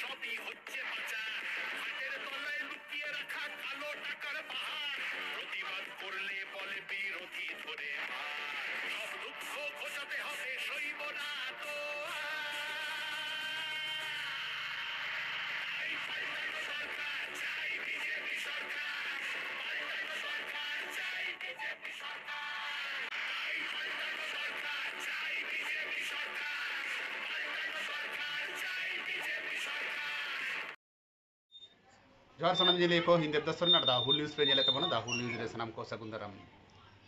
সবই হচ্ছে বাঁচা হাতের তলায় লুকিয়ে রাখা কালো টাকার পাহাড় প্রতিবাদ করলে বলে বিরোধী ধরে সব দুঃখ ঘোষাতে হবে সইব না তো সরকার চাই বিজেপি সরকার পাল্টানো সরকার চাই বিজেপি সরকার পাল্টানো সরকার চাই বিজেপি সরকার পাল্টানো সরকার চাই বিজেপি সরকার जोहार सनम जिले को हिंदी दस्तों दा हुल न्यूज़ पे नेले तबना दा हुल न्यूज़ रे सनम को सगुंदरम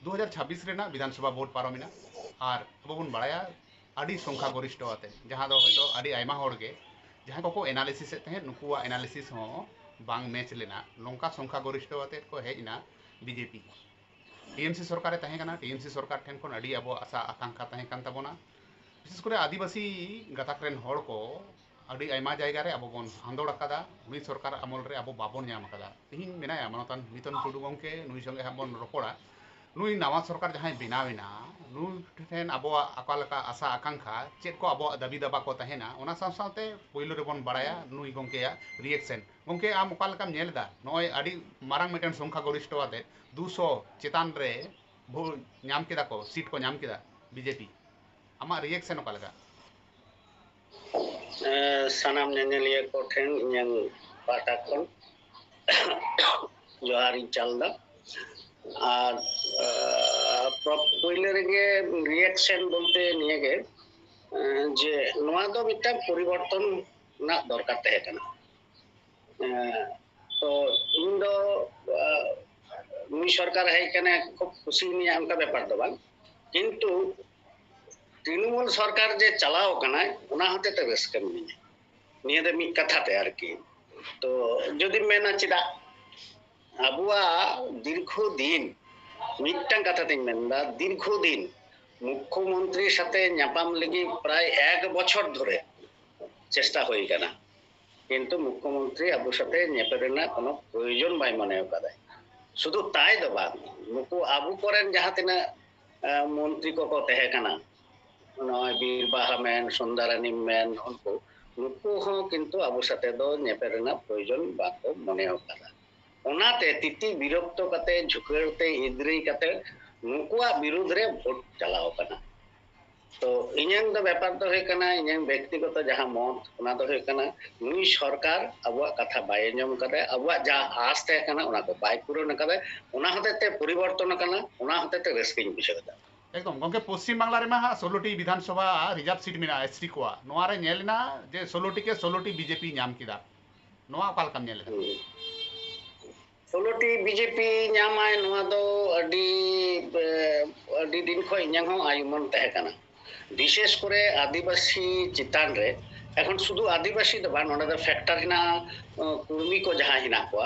2026 रेना विधानसभा भोट पारोमिना और अब बन बड़ाया आदि संख्या गरिष्ठ आते जहाँ दो होयतो आदि आयमा होड़गे जहाँ को एनालिसिस ते नुकुआ एनालिसिस हो बांग मैच लेना नौका संख्या गरिष्ठ आते को हेजना बीजेपी टीएमसी सरकार तहे कना टीएमसी सरकार ठेन कोन आदि अब आशा आकांक्षा तहे कान तबना विशेष करे आदिवासी गाताक रेन होड़ को अड़ी आयमा जायगा रे अब बन आंदोड़ अकादा नुई सरकार अमल रे अब बाबन नाम अकादा तिहिन मेनाया मनोतन नितन टुडू गंके नुई संगे हम बन रोपड़ा नुई नवा सरकार जहां बनावेना नुई ठेन अब अकालका आशा आकांक्षा चेक को अब दाबी दाबा को तहेना ओना साथ साथे पहिलो रे बन बड़ाया नुई गंकेया रिएक्शन गंके आम अकालकाम नेलदा नय अड़ी मारांग मिटन संख्या गरिष्ठ आते 200 चेतान रे भो नाम केदा को सीट को नाम केदा बीजेपी आमा रिएक्शन अकालका सानाम नेनेलिया को ठेन yang पाटा kon जोहारी चलदा আর পয়লে রেগে রিঅ্যাকশন বলতে নিয়ে গে যে নোয়া দো মিটাং পরিবর্তন না দরকার তাহে কানা তো ᱤᱧ ᱫᱚ নুই সরকার হেই কানা খুব খুশি নিয়ে আমকা ব্যাপার দো বাং কিন্তু তৃণমূল সরকার যে চালাও কানা ওনা হতে তো ᱨᱟᱹᱥᱠᱟᱹ ᱢᱤᱱᱟᱹᱧᱟ নিয়ে দে মি কথাতে আর কি তো যদি মেনা চিদা আবুয়া দীর্ঘদিন মিটটাং কথাতেই মেনদা দীর্ঘদিন মুখ্যমন্ত্রীর সাথে ᱧᱟᱯᱟᱢ লাগি প্রায় 1 বছর ধরে চেষ্টা হই কানা কিন্তু মুখ্যমন্ত্রী আবুর সাথে ᱧᱮᱯᱮᱞ কোনো প্রয়োজন বাই মনে কাদায় শুধু তাই দো বাং নুকু আবু করেন যাহাতিনা মন্ত্রী কো তেহে কানা নয় বীর বাহামেন সুন্দরানী মেন উनको নুকু হো কিন্তু আবু সাথে দো ᱧᱮᱯᱮᱞ প্রয়োজন বাকো মনে কাদা ওনাতে তিতি বিরক্ত কাতে ঝুঁকড়তে ইদ্রি কাতে নুকুয়া বিরুদ্ধে ভোট চালাও কানা তো ইঞ্জাং দো ব্যাপার দো হই কানা ইঞ্জাং ব্যক্তিগত যাহা মত ওনা দো হই কানা নুই সরকার আবুয়া কথা বাই আঞ্জম কাদে আবুয়া যা আস তে কানা ওনা को বাই পূরণ কাদে ওনা হতেতে পরিবর্তন কানা ওনা হতেতে রেসকিং বিষয় কাদা एकदम गंके पश्चिम बांग्ला रे मा 16टी विधानसभा रिजर्व सीट मेना एसटी को नोआ रे नेलना जे 16टी के 16टी बीजेपी नाम किदा नोआ काल काम नेले 16टी बीजेपी नामाय नोआ दो अडी दिन खो इᱧang हो आयुमन तहे काना विशेष करे आदिवासी चितान रे এখন শুধু আদিবাসী দো বান ওনা দো ফ্যাক্টর হিনা কুর্মী को जहां हिना को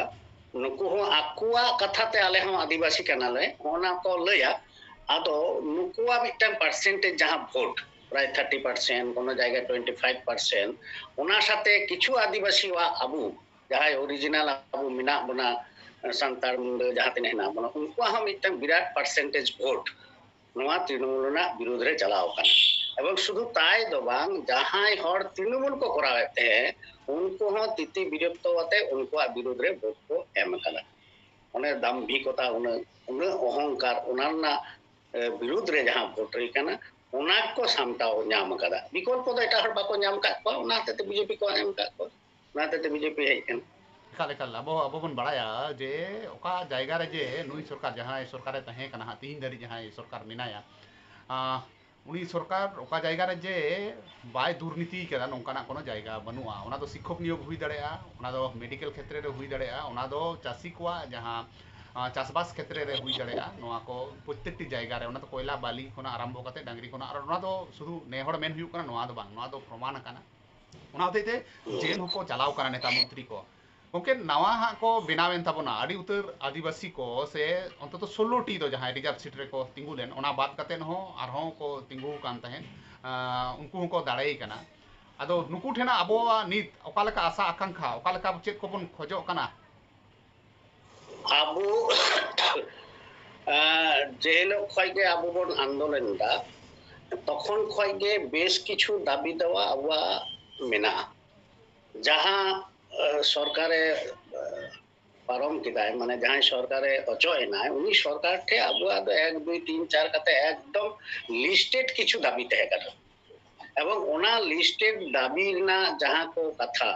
नुकु हो आकुआ कथाते आले हो आदिवासी कानाले ओना को लया आदो नुकुआ मिटन परसेंटेज जहां भोट प्राय 30% कोनो জায়গা 25% ওনার সাথে কিছু আদিবাসী ওয়া আবু যাহাই অরিজিনাল আবু মিনা বনা সান্তার মুন্ডে যাহাতে নেনা বনা উনকুয়া হম মিটন বিরাট পার্সেন্টেজ ভোট নোয়া তৃণমূলনা বিরুদ্ধে চালাও কানা এবং শুধু তাই দো বাং যাহাই হর তৃণমূল को कराते हैं उनको हो तिति विरक्त होते उनको विरुद्धे भोट को एम काना उन्हें दाम्भिकता उन्हें अहंकार उनारना विरुद्धे जहां भोट रही काना उना को सामटाओ नाम कादा विकल्प दो एटा हर बाको नाम का को उना ते बीजेपी को एम का को उना ते बीजेपी है कन काले काल अब बन बड़ाया जे ओका जायगा रे जे नुई सरकार जहां सरकार तहे कना तीन दरी जहां सरकार मेनाया उनी सरकार ओका जायगा रे जे बाय दुर्नीति केदा नोंकाना कोनो जायगा बनुआ ओना दो शिक्षक नियोग हुई दड़ेया ओना दो मेडिकल क्षेत्र रे हुई दड़ेया ओना दो चासी कोआ जहां चाषबास क्षेत्र रे हुई दड़ेया नोआ को प्रत्येकटी जायगा रे ओना तो कोयला बाली कोना आरंभ करते डांगरी कोना और ओना दो शुधु नेहड़ मेन हुई कना नोआ दो बांग नोआ दो प्रमाण कना ओना होतेते जेल को चलाव कना नेता मंत्री को ओके नवा हा को बेनावेन तबना आदि उतर आदिवासी को से अंतत 16टी दो जहां रिजर्व सीट रे को तिंगुलेन ओना बात कते न हो आरहो को तिंगु कान तहेन उनको को दाड़ाई कना आदो नुकु ठेना अबोवा नित ओकालका आशा आकांक्षा ओकालका चेक को बन खोजो कना आबो जेलो खयगे आबो बन आंदोलन दा तखन खयगे बेश किछु दाबी देवा आबा मेना ᱡᱟᱦᱟᱸ সরকারে পারম কিদায় মানে যাহাই সরকারে অচয় নাই উনি সরকার ঠে আবুয়া দো 1 2 3 4 কাতে একদম লিস্টেড কিছু দাবি তহে কাটা এবং ওনা লিস্টেড দাবি না যাহা কো কথা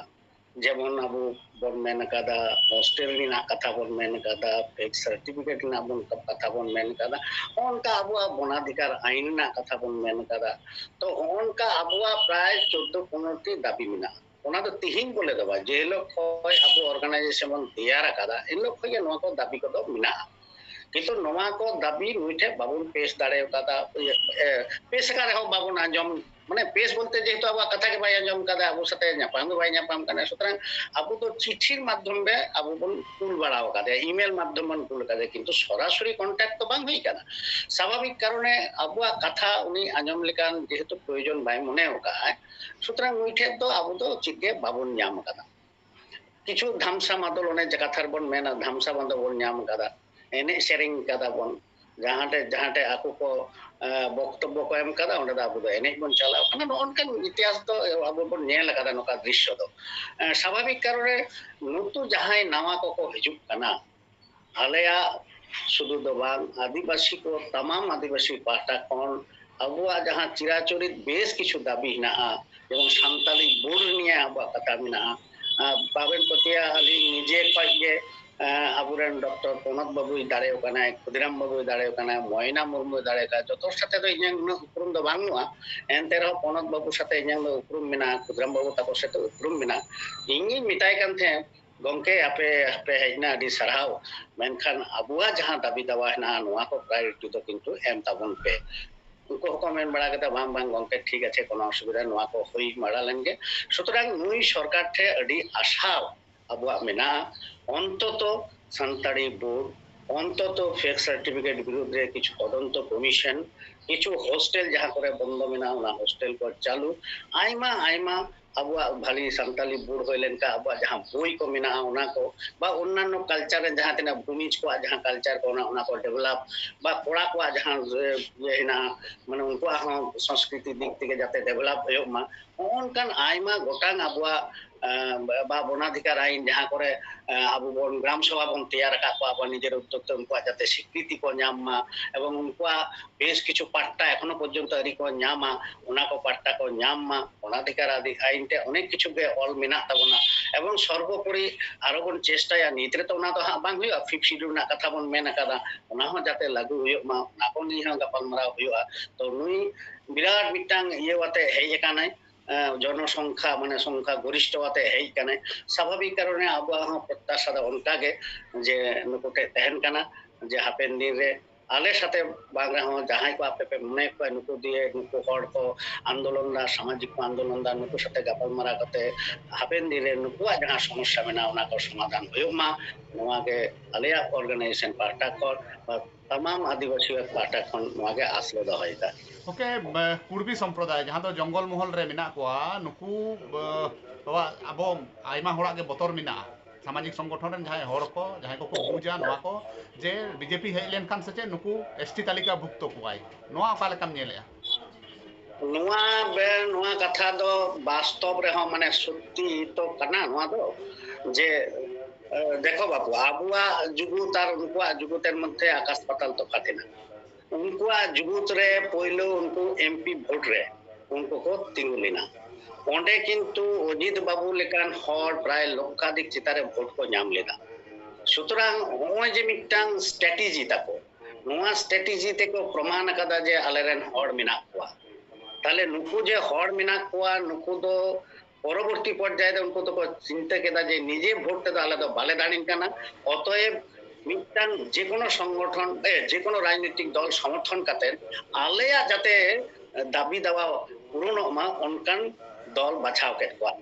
যেমন আবু বন মেন কাদা হোস্টেল রিনা কথা বন মেন কাদা ফেক সার্টিফিকেট না বন কথা বন মেন কাদা অনকা আবুয়া বনাধিকার আইন না কথা বন মেন কাদা তো অনকা আবুয়া প্রায় 14 15টি দাবি মিনা ওনা তো তিহিন বলে দেবা যে লোক হয় আবু অর্গানাইজেশন বন তৈয়ার কাদা এই লোক হয় নোয়া কো দাবি কো মিনা কিন্তু নোয়া কো দাবি নুইঠে বাবুন পেশ দাড়ে কাদা পেশ কারে হোক বাবুন আঞ্জম মানে পেশ বলতে যেহেতু আবু কথা কে ভাই আঞ্জম কাদা আবু সাথে ᱧᱟᱯᱟᱢ ভাই ᱧᱟᱯᱟᱢ কানে সুতরাং আবু তো চিঠির মাধ্যমে আবু বন কুল বাড়াও কাদে ইমেল মাধ্যম বন কুল কাদে কিন্তু সরাসরি কন্টাক্ট তো বাং হই কাদা স্বাভাবিক কারণে আবুয়া কথা উনি আঞ্জম লেকান যেহেতু প্রয়োজন ভাই মনে ওকায় সুতরাং নুইঠে তো আবু তো চিকে বাবুন ᱧᱟᱢ কাদা কিছু ধামসা মাদল অনেক কাথার বন মেনা ধামসা মাদল বন ᱧᱟᱢ কাদা এনে সেরিং কাদা বন যাহাতে যাহাতে আকু কো বক্তব্য কো এম কাদা ওনে আবু দো এনে বন চালাও কারণ অনকান ইতিহাস তো আবু বন নেল কাদা নকা দৃশ্য তো স্বাভাবিক কারণে নতু যাহাই নাওয়া কো কো হিজুক কানা আলেয়া শুধু দো বাং আদিবাসী কো तमाम আদিবাসী পাহটা কোন আবুয়া যাহা চিরাচরিত বেশ কিছু দাবি না এবং সান্তালি বোর্ড নিয়ে আবুয়া কথা মিনা পাবেন পতিয়া আলী নিজে পাইয়ে আবুরেন ডক্টর প্রণব বাবু দাঁড়ায় ওখানে ক্ষুদিরাম বাবু দাঁড়ায় ওখানে ময়না মুর্মু দাঁড়ায় ওখানে যত সাথে তো ইঞ্জাং উপরুম দো বাংনুয়া এনতে রহ প্রণব বাবুর সাথে ইঞ্জাং দো উপরুম মিনা ক্ষুদিরাম বাবু তাকো সাথে উপরুম মিনা ইᱧ মিটাই কান থে গংকে আপে আপে হেজনা আদি সারহাও মেনখান আবুয়া যাহা দাবি দাওয়া হেনা নোয়া কো প্রায়োরিটি তো কিন্তু এম তাবন পে उनको कमेंट बड़ा कहते बांग बांग गंके ठीक है कोनो असुविधा नोआ को होई माड़ा लेंगे सुतरां नुई सरकार ठे अडी आशा अबुआ मेना অন্তত সান্তাড়ি বোর্ড অন্তত ফেক সার্টিফিকেট বিরুদ্ধে কিছু তদন্ত কমিশন কিছু হোস্টেল যাহা করে বন্ধ মেনা ওনা হোস্টেল কো চালু আইমা আইমা আবুয়া ভালি সান্তালি বোর্ড হইলেন কা আবুয়া যাহা বই কো মেনা ওনা কো বা অন্যান্য কালচারে যাহা তেনা ভূমিজ কো যাহা কালচার কো ওনা কো ডেভেলপ বা কোড়া কো যাহা হেনা মানে উनको সংস্কৃতি দিক থেকে যাতে ডেভেলপ হয়ক মা অনকান আইমা গোটাং আবুয়া বা বনাধিকার আইন যাহা করে আবু বন গ্রাম সভা বন তৈয়ার কা কো আবুয়া নিজের উদ্যোগতে উनको যাতে স্বীকৃতি কো ᱧᱟᱢ মা এবং উनको বেশ কিছু পাট্টা এখনো পর্যন্ত আরি কো ᱧামা ওনা কো পাট্টা কো ᱧাম মা বনাধিকার আদি আইনতে অনেক কিছু গে অল মেনা তাবনা এবং সর্বোপরি আরো বন চেষ্টায়া নিতরে তো ওনা তো বাং হইয়া ফিফথ শিডিউল না কথা বন মেনা কাদা ওনা হো যাতে লাগু হইও মা না কো নি হো গাপাল মারা হইয়া তো নুই বিরাট মিটাং ইয়ে ওয়াতে হেই কানাই জনসংখ্যা মানে সংখ্যা গরিষ্ঠতে হেই কানে স্বাভাবিক কারণে আবহাওয়া প্রত্যাশা অনকাগে যে নুকুটে তেহেন কানা যে হাপেন দিন রে আলে সাথে বাংলা হো যাহাই কো আপে মনে কো নুকু দিয়ে নুকু হড় কো আন্দোলন দা সামাজিক আন্দোলন দা নুকু সাথে গাপাল মারা কতে হাপেন দিন রে নুকু যাহা সমস্যা মেনা ওনা কো সমাধান হইও মা নোয়াগে আলেয়া অর্গানাইজেশন পার্টা কর तमाम आदिवासी पाटा खन नोगे आसले दहयदा ओके कुर्बी संप्रदाय जहाँ तो जंगल महल रे मिना कोआ नुकु अब आयमा होड़ा के बतर मिना सामाजिक संगठन रन जहाँ हड़ को जहाँ को बुझा नोआ को जे बीजेपी हेज लेन खान से नुकु एसटी तालिका भुक्त कोआय नोआ ओका लेकाम नेलेया नोआ बे नोआ कथा दो वास्तव रे हो माने सत्य तो कना नोआ दो जे देखो बापू आबुआ जुगुत और उनको जुगुतेर मध्य आकाश पाताल तफात है उनको जुगुत रे पहले उनको एमपी भोट रे उनको को तिंगुलिना ओंडे किंतु अजित बाबू लेकान हर प्राय लक्षाधिक चितारे भोट को नाम लेदा सुतरां होय जे मिटांग स्ट्रेटेजी ताको नोआ स्ट्रेटेजी ते को प्रमाण कदा जे आलेरेन हर मिना कोआ ताले नुकु जे हर मिना कोआ नुकु दो পরবর্তী পর্যায়ে উनको তো চিন্তা কেদা যে নিজে ভোটটা তো আলাদা বালে দাঁড়িন কানা অতএব মিটান যে কোনো সংগঠন যে কোনো রাজনৈতিক দল সমর্থন কাতেন আলেয়া যাতে দাবি দেওয়া পূরণ মা অনকান দল বাছাও কে কোয়া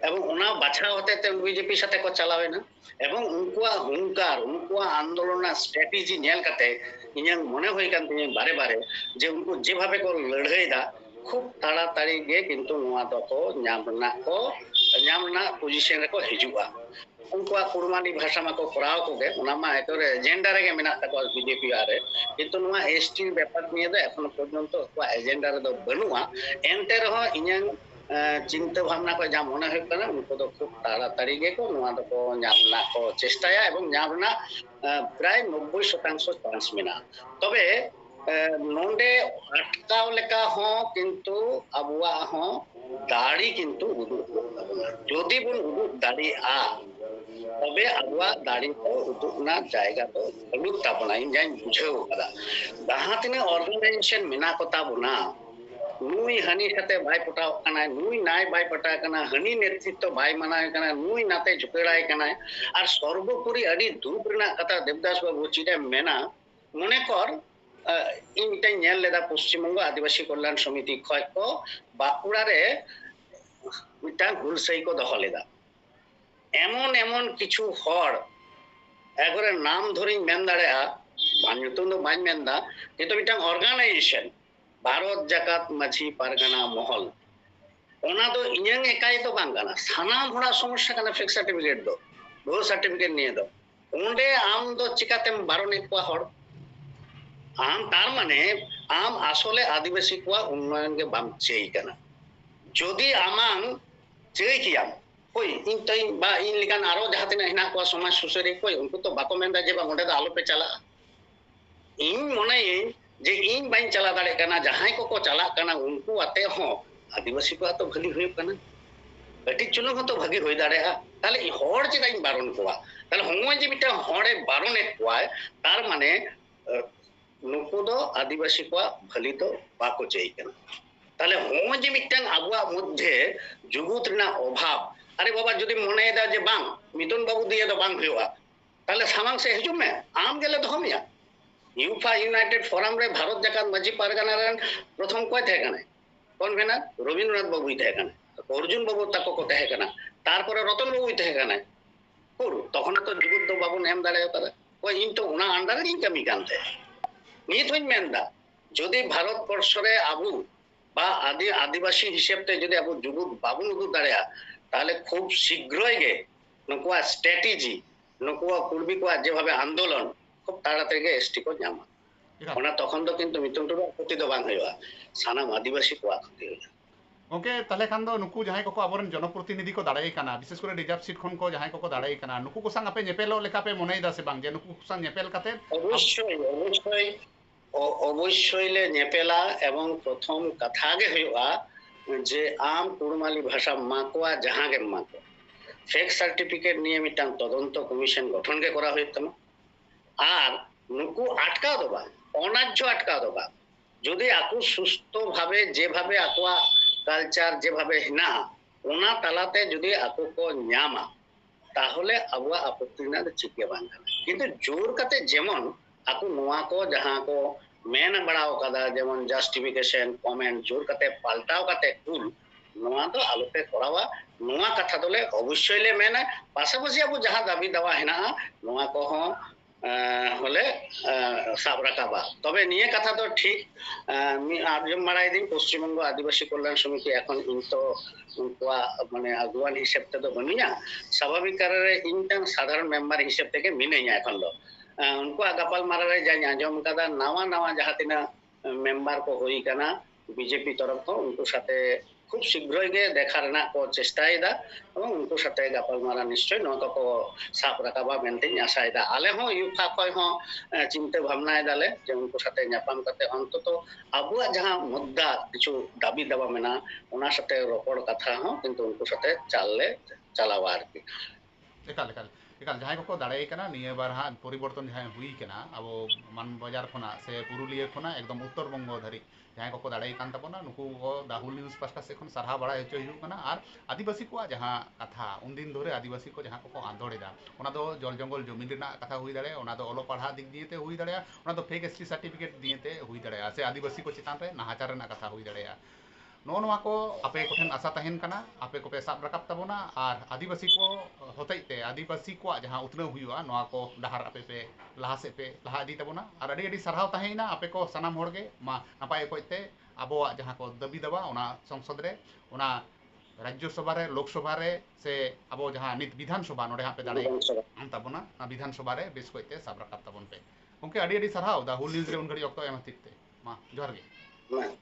এবং ওনা বাছাও হতে বিজেপি সাথে কো চালাবে না এবং উনকুয়া হুঙ্কার উনকুয়া আন্দোলন স্ট্র্যাটেজি নেল কাতে ইঞ্জাং মনে হই কান তিনি বারে বারে যে উनको যেভাবে কো লড়াই দা खूब ताड़ाताड़ी गे किंतु नोआ दको ᱧᱟᱢना पोजीशन रे को हिजुआ उनको कुर्मानी भाषा मा को कराव को गे ओना मा एतरे एजेंडा रे गे मेना तको बीजेपी आरे किंतु नोआ एसटी व्यापार निये दो एखन पर्यंत को एजेंडा रे दो बनुआ एंते रहो इन्यां চিন্তা ভাবনা করে যা মনে হয় না উनको তো খুব তাড়াতাড়ি গে কো নোয়া দো ñam না কো চেষ্টায়া এবং ñam না প্রায় 90% চান্স মেনা তবে নোডে আটকাও লেখা হ্যাঁ কিন্তু আবুয়া হ্যাঁ দাড়ি কিন্তু উদুক যদি বন উদুক দাড়ি তবে আবুয়া দাড়ি তো উদুক না জায়গা তো উদুক তাবনা ইন যাই বুঝেও কাদা যাহা তিনা অর্গানাইজেশন মেনা কো তাবনা নুই হানি সাথে বাই পটাও কানা নুই নাই বাই পটা কানা হানি নেতৃত্ব বাই মানায় কানা নুই নাতে ঝুঁকেড়ায় কানা আর সর্বোপরি আদি দুঃখ রেনা কথা দেবদাস বাবু চিটা মেনা মনে কর ইনটাই নেল লেদা পশ্চিমবঙ্গ আদিবাসী কল্যাণ সমিতি খয় কো বাঁকুড়ারে মিটাং হুলসাই কো দহ লেদা এমন এমন কিছু হড় একবারে নাম ধরে মেন দাড়েয়া বাঞ্যতন তো বাই মেনদা কিন্তু মিটাং অর্গানাইজেশন भारत जाकात माझी पारगाना महल ओना तो इᱧang एकाई तो बांग काना सानाम हड़ा समस्या काना फेक सर्टिफिकेट दो भो सर्टिफिकेट निये दो ओंडे आम दो चिकातेम बारने को हड़ आम तार माने आम आसले आदिवासी को उन्नयन के बाम चेई काना যদি আমাং চেই কিয়াম কই ইন তাই বা ইন লিকান আরো যাহাতে হিনা को समाज सुसरी कोई उनको तो बाको मेंदा जे बा ओंडे दा आलो पे चला इन मने जे इन बाइन चला दाड़े कना जहां को चला कना उनको आते हो आदिवासी को तो भली हुई कना कटी चुनो हो तो भागी होई दाड़े ताले हड़ जे दाइन बारन कोआ ताले होय जे मिटा हड़े बारने कोआ तार माने नुको दो आदिवासी को भली तो बाको चाहि कना ताले होय जे मिटा आबुआ मध्य जुगुत रिना अभाव अरे बाबा जदि मने दा जे बांग मिथुन बाबू दिए दो बांग हुआ ताले सामांग से हिजुम में आम गेले तो हमिया ইউফা ইউনাইটেড ফোরাম রে ভারত জাকাত মাঝি পারগানা রেন প্রথম কয় থাকে কানে কনভেনার রবীন্দ্রনাথ বাবুই থাকে কানে অর্জুন বাবু তাকো কো থাকে কানে তারপরে রতন বাবুই থাকে কানে পুরো তখন তো যুবদ্দ বাবু নেম দাঁড়ায় তারা কই ইন তো উনা আন্ডারে ইন কামি কানতে নিত হইন মেন্দা যদি ভারতবর্ষরে আবু বা আদিবাসী হিসেবতে যদি আবু যুবদ বাবু নুদু দাঁড়ায় তাহলে খুব শীঘ্রই গে নকুয়া স্ট্র্যাটেজি নকুয়া পূর্বী কোয়া যেভাবে আন্দোলন খুব তাড়াতাড়ি এসটি को ᱧᱟᱢᱟ ওনা তখন তো কিন্তু মিথুন টুডু ক্ষতি তো বাং হইবা সানাম আদিবাসী को ক্ষতি হইবা ओके ताले खान दो नुकु जहां को आबरन जनप्रतिनिधि को दाड़ाई काना विशेष करे रिजर्व सीट खन को जहां को दाड़ाई काना नुकु को संग आपे नेपेलो लेखा पे मनेई दा से बांग जे नुकु संग नेपेल काते অবশ্যই লে নেপেলা এবং প্রথম কথা আগে হইবা যে আম কুড়মালি ভাষা মাকোয়া জাহাগে মাকো ফেক সার্টিফিকেট নিয়ে মিটাং তদন্ত কমিশন গঠন কে করা হইতম আর নুকু আটকাও দেবা অনার্য আটকাও দেবা যদি আকু সুস্থ ভাবে যেভাবে আকুয়া কালচার যেভাবে হিনা ওনা তালাতে যদি আকু কো ᱧামা তাহলে আবুয়া আপত্তি না চিকে বাংলা কিন্তু জোর কাতে যেমন আকু নোয়া কো যাহা কো মেন বাড়াও কাদা যেমন জাস্টিফিকেশন কমেন্ট জোর কাতে পাল্টাও কাতে কুল নোয়া তো আলোতে করাবা নোয়া কথা দলে অবশ্যই লে মেনে পাশাপাশি আবু যাহা দাবি দেওয়া হিনা নোয়া কো হলে সাব রাখাবা তবে নিয়ে কথা তো ঠিক আজম মারাই দিন পশ্চিমবঙ্গ আদিবাসী কল্যাণ সমিতি এখন ইনতো উনকুয়া মানে আগুয়ান হিসেবতে তো বনিয়া স্বাভাবিক কারণে ইনটাং সাধারণ মেম্বার হিসেব থেকে মিনেয়া এখন লো উনকুয়া গাপাল মারারে যাই আজম কাদা নাওয়া নাওয়া যাহাতিনা মেম্বার কো হই কানা বিজেপি তরফ তো উনকো সাথে খুব শীঘ্রই গে দেখার না কো চেষ্টাই দা এবং উনকো সাথে গাপাল মারা নিশ্চয় নয় কো সাপ রাখাবা মেনতে আশাই দা আলে হো ইউফা কয় হো চিন্তা ভাবনায় দালে যে উনকো সাথে ᱧাপাম কাতে অন্তত আবুয়া যাহা মুদ্দা কিছু দাবি দাবা মেনা ওনার সাথে রপড় কথা হো কিন্তু উনকো সাথে চাললে চালাওয়া আর কি एकाल एकाल एकाल जहां को दाड़ाई काना निये बार हा परिवर्तन जहां हुई काना अब मान बाजार खना से पुरुलिया खना एकदम उत्तर बंग धरी जहां को दाड़ाई कान तबना नुकु को दाहुल न्यूज पास्टा से खन सारहा बड़ा हेचो हिउ काना आर आदिवासी को जहां कथा उन दिन धरे आदिवासी को जहां को आंदोड़ेदा ओना दो जल जंगल जमीन रेना कथा हुई दाड़े ओना दो ओलो पढ़ा दिक दिएते हुई दाड़े ओना दो फेक एसटी सर्टिफिकेट दिएते हुई दाड़े से आदिवासी को चितान रे नाहाचार रेना कथा हुई दाड़े नोनवा को आपे को ठेन आशा तहन काना आपे को पे साब रकाब तबोना और आदिवासी को होतैते आदिवासी को जहां उतने हुआ नोआ को डहार आपे पे लहा से पे लहा दी तबोना और अडी अडी सरहाव तहैना आपे को सनाम होड़गे मा नापाय कोइते आबोआ जहां को दबी दबा ओना संसद रे ओना राज्यसभा रे लोकसभा रे से आबो जहां नित विधानसभा नोडे हापे दाड़े आम तबोना ना विधानसभा रे बेस कोइते साब रकाब तबोन पे ओके अडी अडी सरहाव दा हुल न्यूज रे उन घड़ी ऑक्टो एम थिकते मा जोहार गे